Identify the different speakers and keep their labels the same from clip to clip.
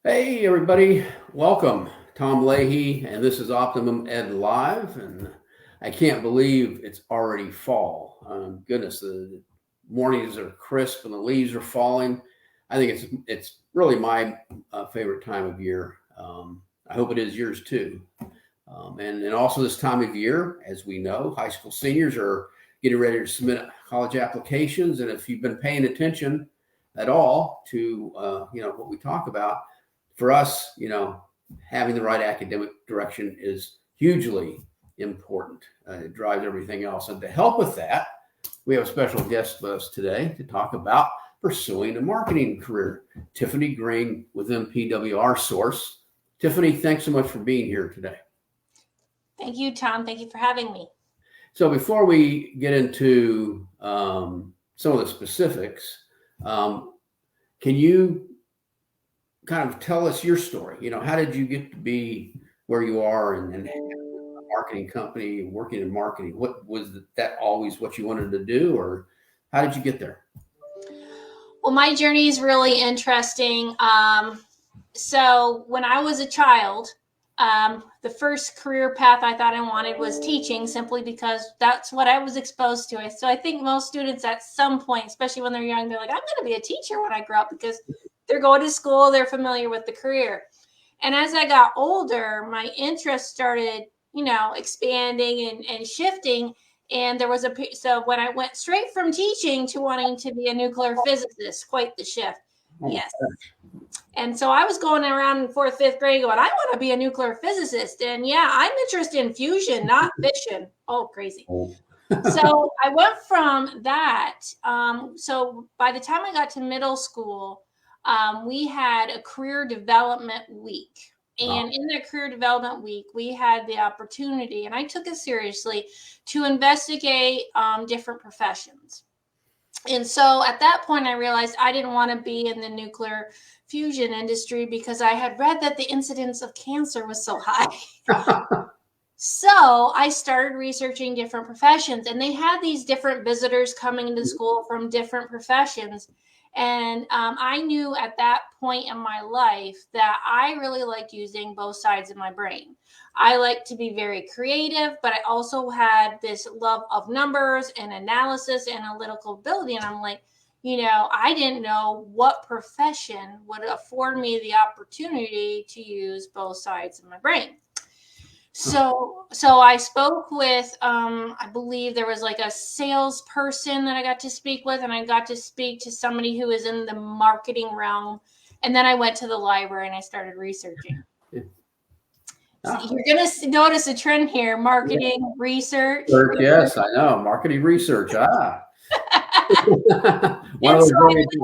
Speaker 1: Hey, everybody. Welcome. Tom Leahy, and this is Optimum Ed Live. And I can't believe it's already fall. Goodness, the mornings are crisp and the leaves are falling. I think it's really my favorite time of year. I hope it is yours too. And also this time of year, as we know, high school seniors are getting ready to submit college applications. And if you've been paying attention at all to what we talk about, for us, having the right academic direction is hugely important. It drives everything else. And to help with that, we have a special guest with us today to talk about pursuing a marketing career, Tiffany Green with MPWR Source. Tiffany, thanks so much for being here today.
Speaker 2: Thank you, Tom. Thank you for having me.
Speaker 1: So before we get into some of the specifics, can you kind of tell us your story? How did you get to be where you are and a marketing company, working in marketing? What was that always what you wanted to do, or how did you get there?
Speaker 2: Well, my journey is really interesting. So when I was a child, the first career path I thought I wanted was teaching, simply because that's what I was exposed to. So I think most students at some point, especially when they're young, they're like, I'm going to be a teacher when I grow up, because they're going to school, they're familiar with the career. And as I got older, my interest started, expanding and shifting. And there was so when I went straight from teaching to wanting to be a nuclear physicist, quite the shift.
Speaker 1: Oh,
Speaker 2: Yes. And so I was going around in fourth, fifth grade going, I want to be a nuclear physicist. And yeah, I'm interested in fusion, not fission. Oh, crazy. So I went from that. So by the time I got to middle school, we had a career development week. And in that career development week, we had the opportunity, and I took it seriously, to investigate different professions. And so at that point, I realized I didn't want to be in the nuclear fusion industry because I had read that the incidence of cancer was so high. So I started researching different professions, and they had these different visitors coming into school from different professions. And I knew at that point in my life that I really liked using both sides of my brain. I like to be very creative, but I also had this love of numbers and analysis and analytical ability. And I'm like, I didn't know what profession would afford me the opportunity to use both sides of my brain. So I spoke with, I believe there was like a salesperson that I got to speak with, and I got to speak to somebody who is in the marketing realm. And then I went to the library and I started researching. So you're going to notice a trend here: marketing, research.
Speaker 1: Yes, I know. Marketing research. One of those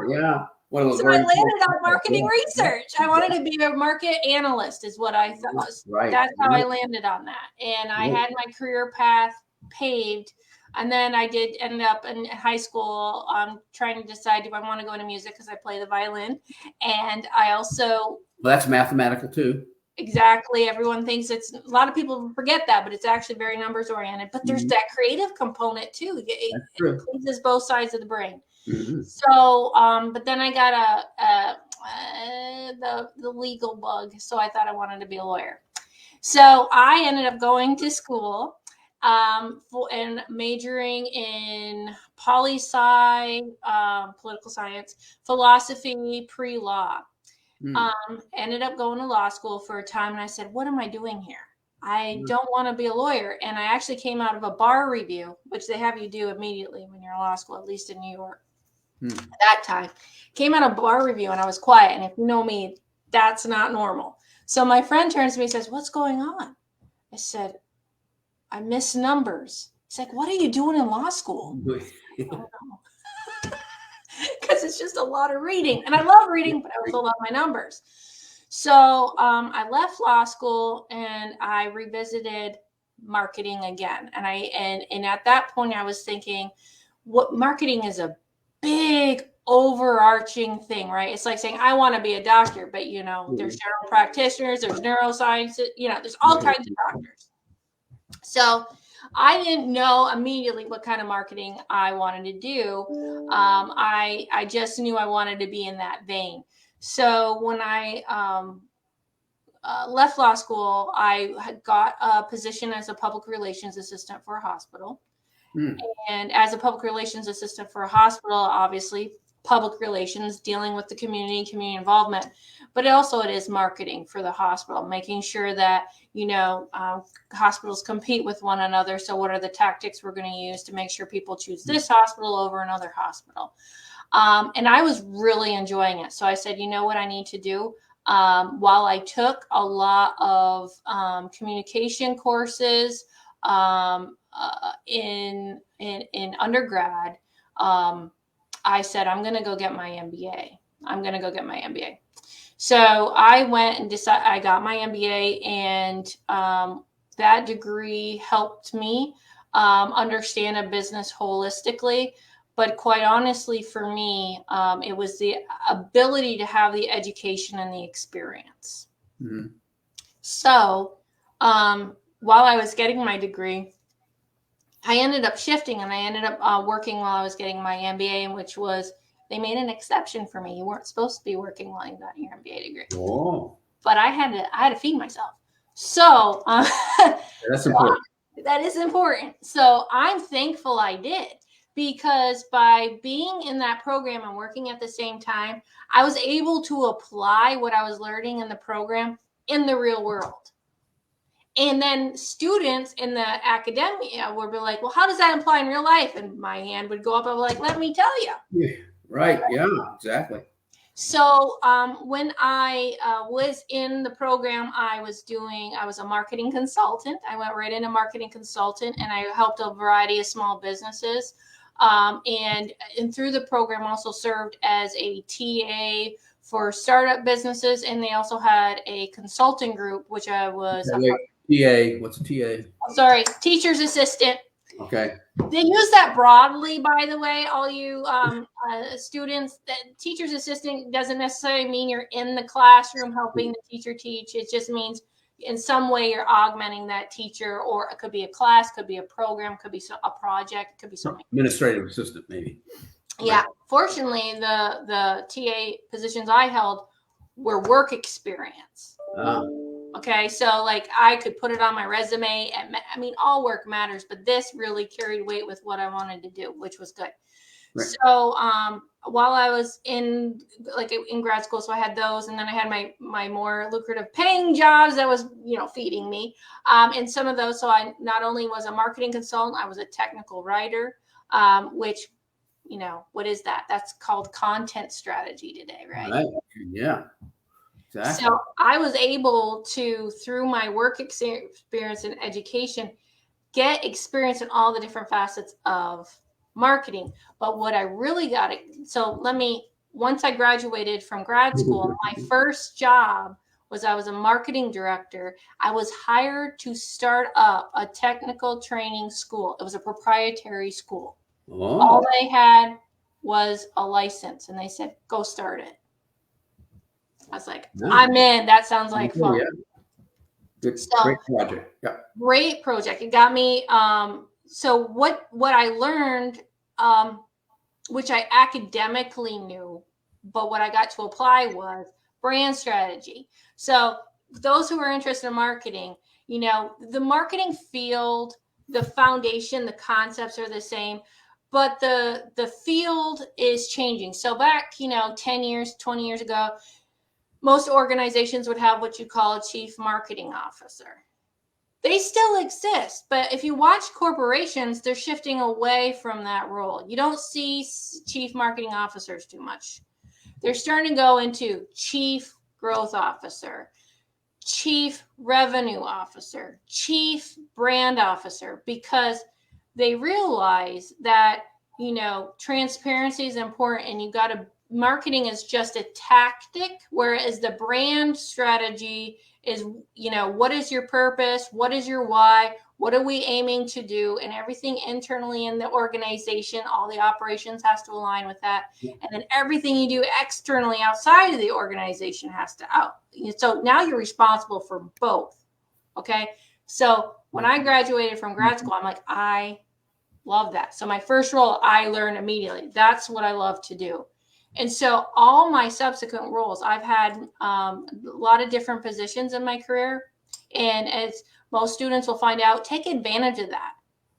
Speaker 1: yeah.
Speaker 2: So I landed on marketing research. I wanted to be a market analyst, is what I thought.
Speaker 1: Right.
Speaker 2: That's how I landed on that. And I had my career path paved. And then I did end up in high school trying to decide, do I want to go into music, because I play the violin. And I also...
Speaker 1: Well, that's mathematical too.
Speaker 2: Exactly. Everyone thinks a lot of people forget that, but it's actually very numbers oriented. But there's that creative component too. It pleases both sides of the brain. Mm-hmm. So, but then I got the legal bug. So I thought I wanted to be a lawyer. So I ended up going to school and majoring in poli-sci, political science, philosophy, pre-law. Ended up going to law school for a time, and I said, what am I doing here? I don't want to be a lawyer. And I actually came out of a bar review, which they have you do immediately when you're in law school, at least in New York. At that time, came out of bar review, and I was quiet. And if you know me, that's not normal. So my friend turns to me and says, what's going on? I said, I miss numbers. He's like, what are you doing in law school? I don't know. Because it's just a lot of reading, and I love reading, but I also love my numbers. So I left law school and I revisited marketing again. And at that point I was thinking, what marketing is a big overarching thing, right? It's like saying I want to be a doctor, but there's general practitioners, there's neuroscience, there's all kinds of doctors. So I didn't know immediately what kind of marketing I wanted to do. I just knew I wanted to be in that vein. So when I left law school, I had got a position as a public relations assistant for a hospital. And as a public relations assistant for a hospital, obviously public relations, dealing with the community involvement, but also it is marketing for the hospital, making sure that, hospitals compete with one another. So what are the tactics we're going to use to make sure people choose this hospital over another hospital? And I was really enjoying it. So I said, you know what I need to do? While I took a lot of communication courses in undergrad, I said, I'm going to go get my MBA. So I went and I got my MBA, and that degree helped me understand a business holistically. But quite honestly, for me, it was the ability to have the education and the experience. Mm-hmm. So while I was getting my degree, I ended up shifting, and I ended up working while I was getting my MBA, which was, they made an exception for me. You weren't supposed to be working while you got your MBA degree.
Speaker 1: Oh.
Speaker 2: But I had to feed myself. So
Speaker 1: that's important.
Speaker 2: That is important. So I'm thankful I did, because by being in that program and working at the same time, I was able to apply what I was learning in the program in the real world. And then students in the academia would be like, well, how does that apply in real life? And my hand would go up. I'm like, let me tell you.
Speaker 1: Yeah, right. Yeah, exactly.
Speaker 2: So when I was in the program, I was a marketing consultant. I went right into marketing consultant, and I helped a variety of small businesses. And through the program, also served as a TA for startup businesses. And they also had a consulting group, which I was
Speaker 1: TA. What's a TA?
Speaker 2: Sorry, teacher's assistant.
Speaker 1: Okay.
Speaker 2: They use that broadly, by the way, all you students. That teacher's assistant doesn't necessarily mean you're in the classroom helping the teacher teach. It just means in some way you're augmenting that teacher, or it could be a class, could be a program, could be a project, could be something.
Speaker 1: Administrative assistant, maybe.
Speaker 2: Yeah. Right. Fortunately, the TA positions I held were work experience. Okay, so like I could put it on my resume. I mean, all work matters, but this really carried weight with what I wanted to do, which was good. Right. So while I was in grad school, so I had those, and then I had my more lucrative paying jobs that was, feeding me. And some of those, so I not only was a marketing consultant, I was a technical writer, which, what is that? That's called content strategy today, right?
Speaker 1: Yeah. Exactly.
Speaker 2: So I was able to, through my work experience and education, get experience in all the different facets of marketing. But what I really got once I graduated from grad school, my first job was I was a marketing director. I was hired to start up a technical training school. It was a proprietary school. Oh. All they had was a license, and they said, go start it. I was like, I'm in. That sounds like fun.
Speaker 1: Yeah. Great project. Yeah.
Speaker 2: Great project. It got me. So what I learned, which I academically knew, but what I got to apply was brand strategy. So those who are interested in marketing, the marketing field, the foundation, the concepts are the same, but the field is changing. So back, 10 years, 20 years ago, most organizations would have what you call a chief marketing officer. They still exist, but if you watch corporations, they're shifting away from that role. You don't see chief marketing officers too much. They're starting to go into chief growth officer, chief revenue officer, chief brand officer, because they realize that, transparency is important, and marketing is just a tactic, whereas the brand strategy is, what is your purpose? What is your why? What are we aiming to do? And everything internally in the organization, all the operations has to align with that. And then everything you do externally outside of the organization has to So now you're responsible for both. Okay. So when I graduated from grad school, I'm like, I love that. So my first role, I learned immediately. That's what I love to do. And so all my subsequent roles, I've had a lot of different positions in my career. And as most students will find out, take advantage of that.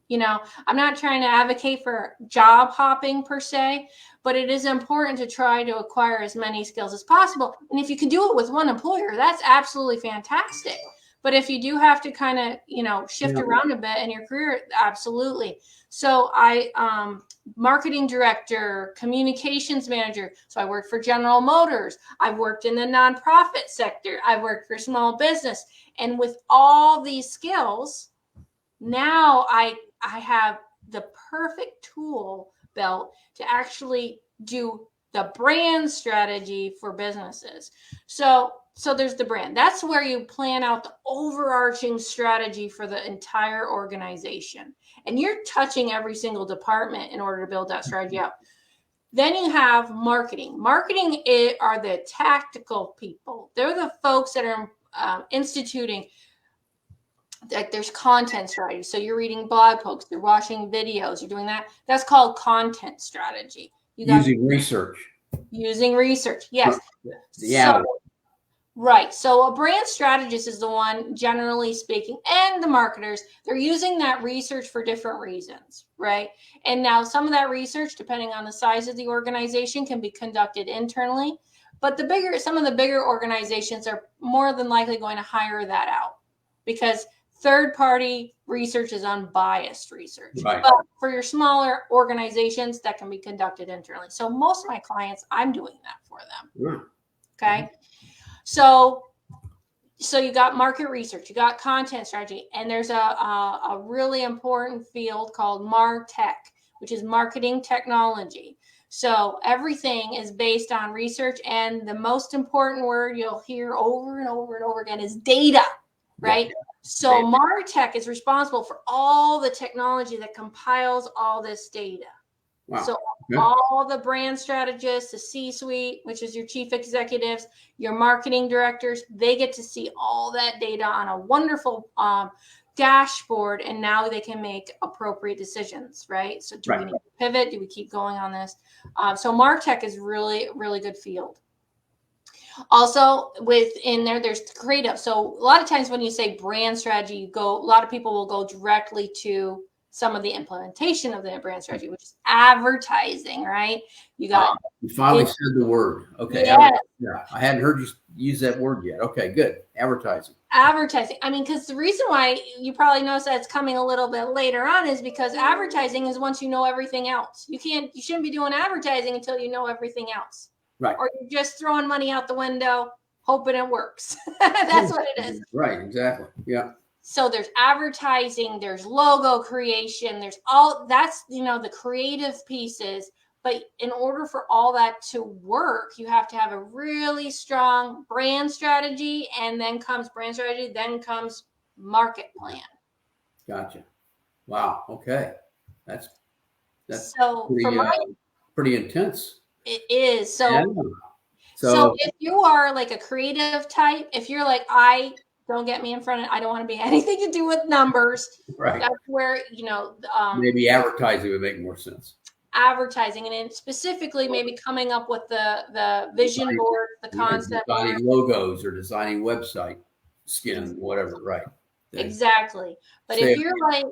Speaker 2: You know, I'm not trying to advocate for job hopping per se, but it is important to try to acquire as many skills as possible. And if you can do it with one employer, that's absolutely fantastic. But if you do have to kind of, you know, shift around a bit in your career, absolutely. So marketing director, communications manager. So I worked for General Motors. I've worked in the nonprofit sector. I've worked for small business. And with all these skills, now I have the perfect tool belt to actually do the brand strategy for businesses. So there's the brand. That's where you plan out the overarching strategy for the entire organization. And you're touching every single department in order to build that strategy out. Then you have marketing. Marketing are the tactical people. They're the folks that are instituting, like there's content strategy. So you're reading blog posts, you're watching videos, you're doing that. That's called content strategy.
Speaker 1: Using research.
Speaker 2: Using research, yes.
Speaker 1: Yeah.
Speaker 2: Right. So a brand strategist is the one, generally speaking, and the marketers, they're using that research for different reasons, right? And now some of that research, depending on the size of the organization, can be conducted internally. But some of the bigger organizations are more than likely going to hire that out because third-party research is unbiased research.
Speaker 1: Right.
Speaker 2: But for your smaller organizations, that can be conducted internally. So most of my clients, I'm doing that for them.
Speaker 1: Right.
Speaker 2: Okay. So you got market research, you got content strategy, and there's a really important field called MarTech, which is marketing technology. So everything is based on research, and the most important word you'll hear over and over and over again is data, right? Yeah. So MarTech is responsible for all the technology that compiles all this data. Wow. So all the brand strategists, the C-suite, which is your chief executives, your marketing directors, they get to see all that data on a wonderful dashboard, and now they can make appropriate decisions, right? So do we need to pivot? Do we keep going on this? So MarTech is really, really good field. Also within there's creative. So a lot of times when you say brand strategy, a lot of people will go directly to some of the implementation of the brand strategy, which is advertising, right? You
Speaker 1: finally said the word. Okay.
Speaker 2: Yeah.
Speaker 1: I hadn't heard you use that word yet. Okay, good. Advertising.
Speaker 2: I mean, because the reason why you probably notice that it's coming a little bit later on is because advertising is once you know everything else. You shouldn't be doing advertising until you know everything else.
Speaker 1: Right.
Speaker 2: Or you're just throwing money out the window, hoping it works. That's what it is.
Speaker 1: Right, exactly. Yeah.
Speaker 2: So there's advertising, there's logo creation, there's that's, the creative pieces. But in order for all that to work, you have to have a really strong brand strategy, and then comes brand strategy, then comes market plan.
Speaker 1: Gotcha. Wow. Okay. That's
Speaker 2: so
Speaker 1: pretty intense.
Speaker 2: It is. So if you are like a creative type, if you're like, don't get me in front of, I don't want to be anything to do with numbers.
Speaker 1: Right.
Speaker 2: That's where,
Speaker 1: maybe advertising would make more sense.
Speaker 2: Advertising, and then specifically maybe coming up with the vision board, the concept.
Speaker 1: Designing logos or designing website skin, whatever. Right.
Speaker 2: Exactly. But if you're like,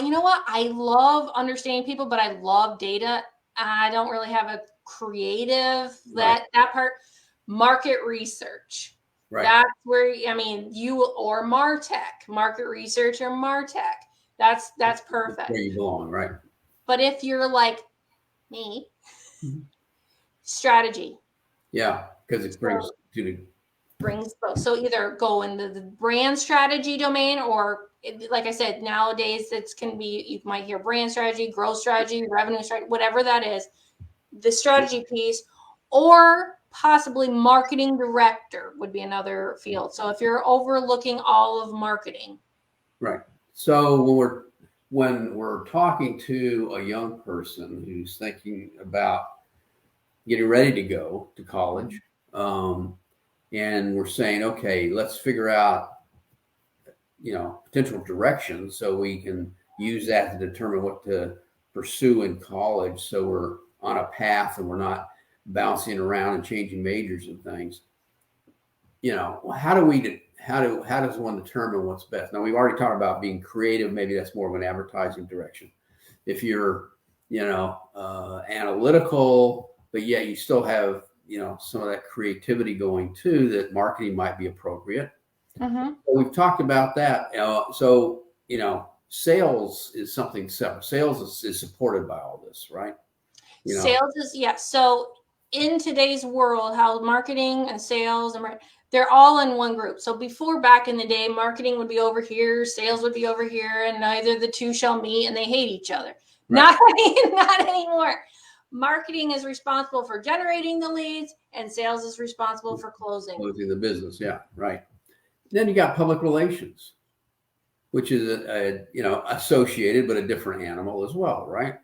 Speaker 2: you know what? I love understanding people, but I love data. I don't really have a creative, that part. Market research.
Speaker 1: Right.
Speaker 2: That's where, or MarTech, market research or MarTech. That's perfect.
Speaker 1: Where you belong, right?
Speaker 2: But if you're like me, strategy.
Speaker 1: Yeah, because it brings
Speaker 2: both. So either go into the brand strategy domain, or like I said, nowadays you might hear brand strategy, growth strategy, revenue strategy, whatever that is, the strategy piece, or possibly marketing director would be another field. So if you're overlooking all of marketing.
Speaker 1: Right. So when we're talking to a young person who's thinking about getting ready to go to college, and we're saying, okay, let's figure out, potential directions so we can use that to determine what to pursue in college. So we're on a path and we're not bouncing around and changing majors and things, how does one determine what's best? Now, we've already talked about being creative. Maybe that's more of an advertising direction. If you're, analytical, but yet you still have, some of that creativity going too, that marketing might be appropriate.
Speaker 2: Mm-hmm.
Speaker 1: So we've talked about that. So, sales is something separate. Sales is supported by all this, right?
Speaker 2: Sales is, yes. So in today's world, how marketing and sales they're all in one group. So before, back in the day, marketing would be over here, sales would be over here, and neither the two shall meet, and they hate each other. Right. Not anymore. Marketing is responsible for generating the leads, and sales is responsible for closing
Speaker 1: the business. Yeah, right. Then you got public relations, which is associated, but a different animal as well, right?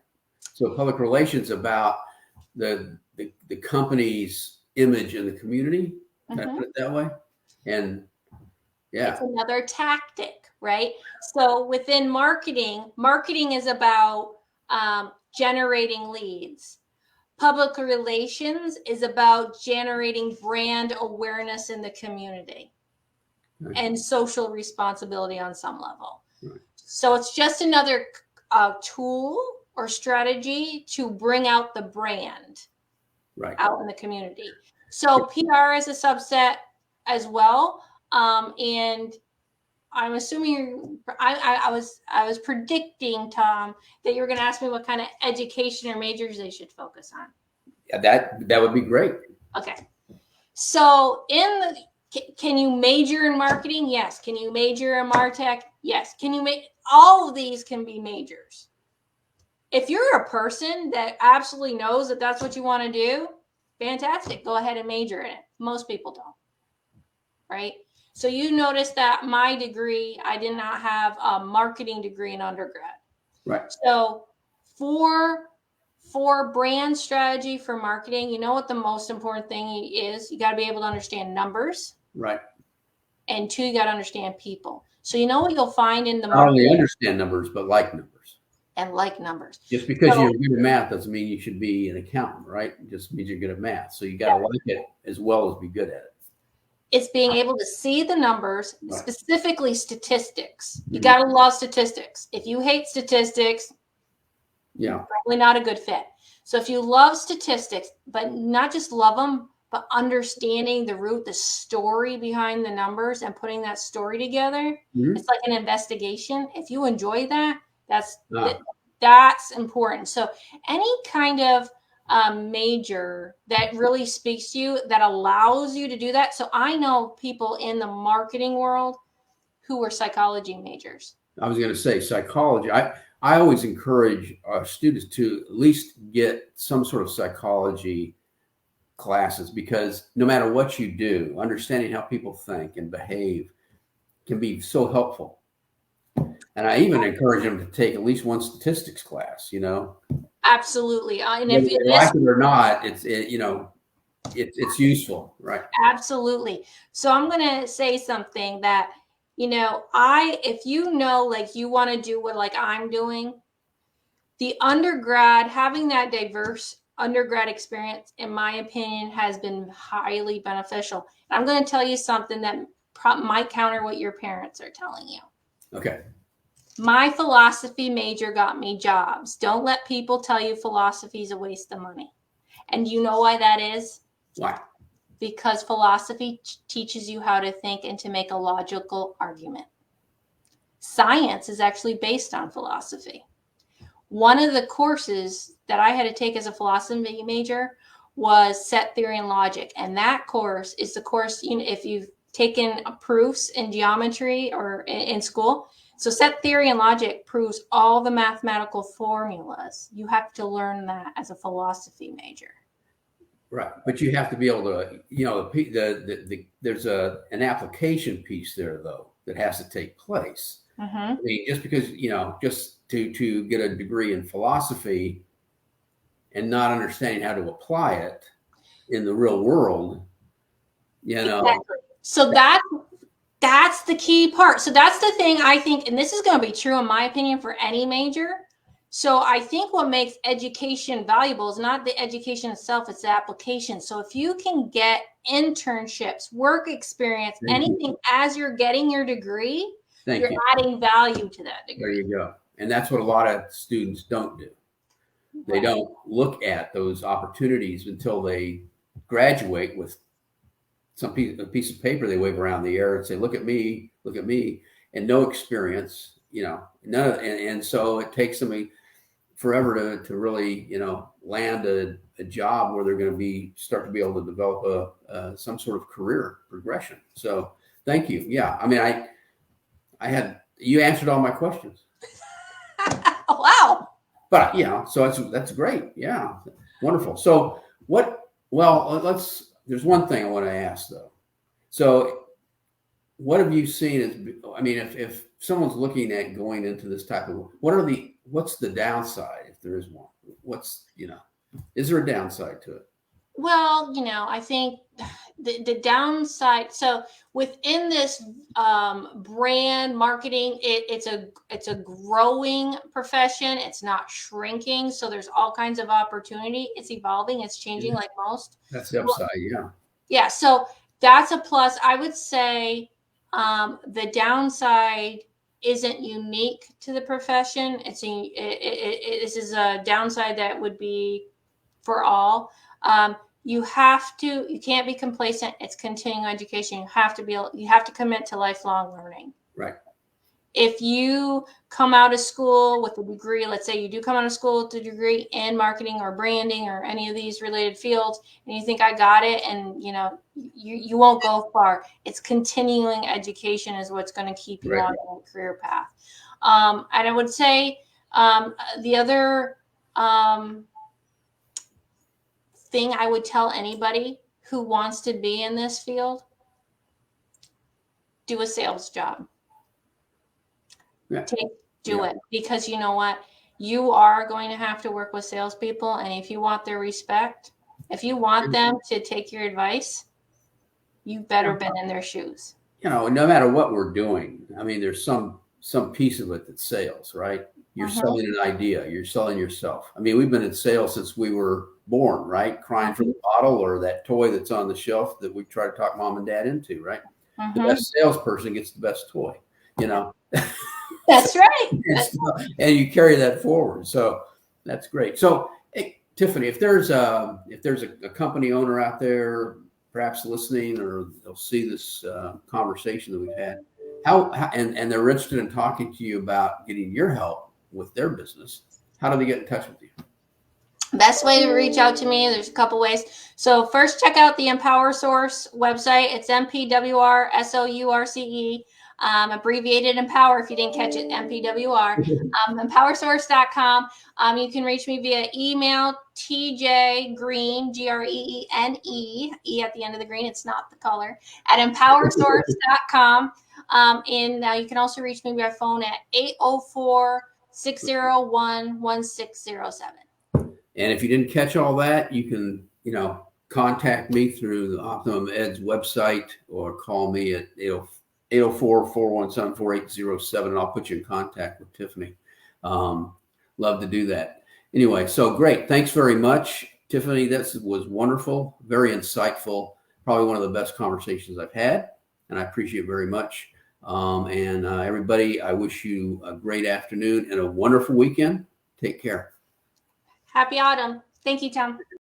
Speaker 1: So public relations about the company's image in the community. Can I put it that way? And yeah,
Speaker 2: it's another tactic, right? So within marketing is about generating leads. Public relations is about generating brand awareness in the community. Right. And social responsibility on some level. Right. So it's just another tool or strategy to bring out the brand out in the community. So PR is a subset as well. And I'm assuming I was predicting, Tom, that you were going to ask me what kind of education or majors they should focus on.
Speaker 1: Yeah, that would be great.
Speaker 2: Okay. So can you major in marketing? Yes. Can you major in MarTech? Yes. Can you all of these can be majors. If you're a person that absolutely knows that that's what you want to do, fantastic. Go ahead and major in it. Most people don't. Right? So you notice that my degree, I did not have a marketing degree in undergrad.
Speaker 1: Right.
Speaker 2: So for brand strategy for marketing, you know what the most important thing is? You got to be able to understand numbers.
Speaker 1: Right.
Speaker 2: And 2, you got to understand people. So you know what you'll find in the
Speaker 1: marketing. Not only understand numbers, but like numbers.
Speaker 2: And like numbers.
Speaker 1: Just because you're good at math doesn't mean you should be an accountant, right? It just means you're good at math. So you got to like it as well as be good at it.
Speaker 2: It's being able to see the numbers, specifically statistics. You got to love statistics. If you hate statistics, probably not a good fit. So if you love statistics, but not just love them, but understanding the story behind the numbers and putting that story together, it's like an investigation. If you enjoy that, that's important. So any kind of major that really speaks to you, that allows you to do that. So I know people in the marketing world who were psychology majors.
Speaker 1: I was going to say psychology. I always encourage our students to at least get some sort of psychology classes, because no matter what you do, understanding how people think and behave can be so helpful. And I even encourage them to take at least one statistics class,
Speaker 2: Absolutely. And
Speaker 1: if you like it or not, it's useful, right?
Speaker 2: Absolutely. So I'm going to say something that, if like you want to do what like I'm doing, the undergrad, having that diverse undergrad experience, in my opinion, has been highly beneficial. And I'm going to tell you something that might counter what your parents are telling you.
Speaker 1: Okay.
Speaker 2: My philosophy major got me jobs. Don't let people tell you philosophy is a waste of money. And you know why that is?
Speaker 1: Why?
Speaker 2: Because philosophy teaches you how to think and to make a logical argument. Science is actually based on philosophy. One of the courses that I had to take as a philosophy major was set theory and logic. And that course is the course, if you've taken proofs in geometry or in school. So set theory and logic proves all the mathematical formulas. You have to learn that as a philosophy major.
Speaker 1: Right. But you have to be able to, there's an application piece there, though, that has to take place.
Speaker 2: Mm-hmm.
Speaker 1: I mean, just because, just to get a degree in philosophy and not understanding how to apply it in the real world,
Speaker 2: Exactly. So that's the key part. So that's the thing I think, and this is going to be true in my opinion for any major. So I think what makes education valuable is not the education itself, it's the application. So if you can get internships, work experience, anything as you're getting your degree, you're adding value to that degree.
Speaker 1: There you go. And that's what a lot of students don't do. They don't look at those opportunities until they graduate with a piece of paper they wave around the air and say, look at me, and no experience, and so it takes them forever to really, land a job where they're going to start to be able to develop some sort of career progression. So thank you. Yeah. I mean, you answered all my questions.
Speaker 2: Wow.
Speaker 1: But so that's great. Yeah. Wonderful. So there's one thing I want to ask though. So what have you seen if someone's looking at going into this type of, what's the downside if there is one? Is there a downside to it?
Speaker 2: Well, I think the downside. So within this brand marketing, it's a growing profession. It's not shrinking. So there's all kinds of opportunity. It's evolving. It's changing like most.
Speaker 1: That's the upside. Yeah.
Speaker 2: Yeah. So that's a plus. I would say the downside isn't unique to the profession. This is a downside that would be for all. You can't be complacent. It's continuing education. You have to commit to lifelong learning.
Speaker 1: Right.
Speaker 2: If you come out of school with a degree, let's say you do come out of school with a degree in marketing or branding or any of these related fields, and you think I got it, and you won't go far. It's continuing education is what's going to keep you on your career path. And I would say the other thing I would tell anybody who wants to be in this field, do a sales job.
Speaker 1: Yeah.
Speaker 2: Do it, because you know what? You are going to have to work with salespeople, and if you want their respect, if you want them to take your advice, you better been in their shoes.
Speaker 1: No matter what we're doing, I mean, there's some piece of it that's sales, right? You're selling an idea. You're selling yourself. I mean, we've been in sales since we were born, right? Crying for the bottle or that toy that's on the shelf that we try to talk mom and dad into, right? The best salesperson gets the best toy,
Speaker 2: That's right.
Speaker 1: And you carry that forward. So that's great. So hey, Tiffany, if there's a company owner out there perhaps listening, or they'll see this conversation that we've had, and they're interested in talking to you about getting your help with their business, how do they get in touch with you?
Speaker 2: Best way to reach out to me, there's a couple ways. So first, check out the Empower Source website. It's MPWRSOURCE, abbreviated Empower if you didn't catch it, MPWR, empowersource.com. You can reach me via email, tjgreen, GREENE, E at the end of the green, it's not the color, at empowersource.com. And you can also reach me by phone at 804-601-1607.
Speaker 1: And if you didn't catch all that, you can, contact me through the Optimum Ed's website or call me at 804-417-4807, and I'll put you in contact with Tiffany. Love to do that. Anyway, so great. Thanks very much, Tiffany. This was wonderful, very insightful, probably one of the best conversations I've had, and I appreciate it very much. And everybody, I wish you a great afternoon and a wonderful weekend. Take care.
Speaker 2: Happy autumn. Thank you, Tom.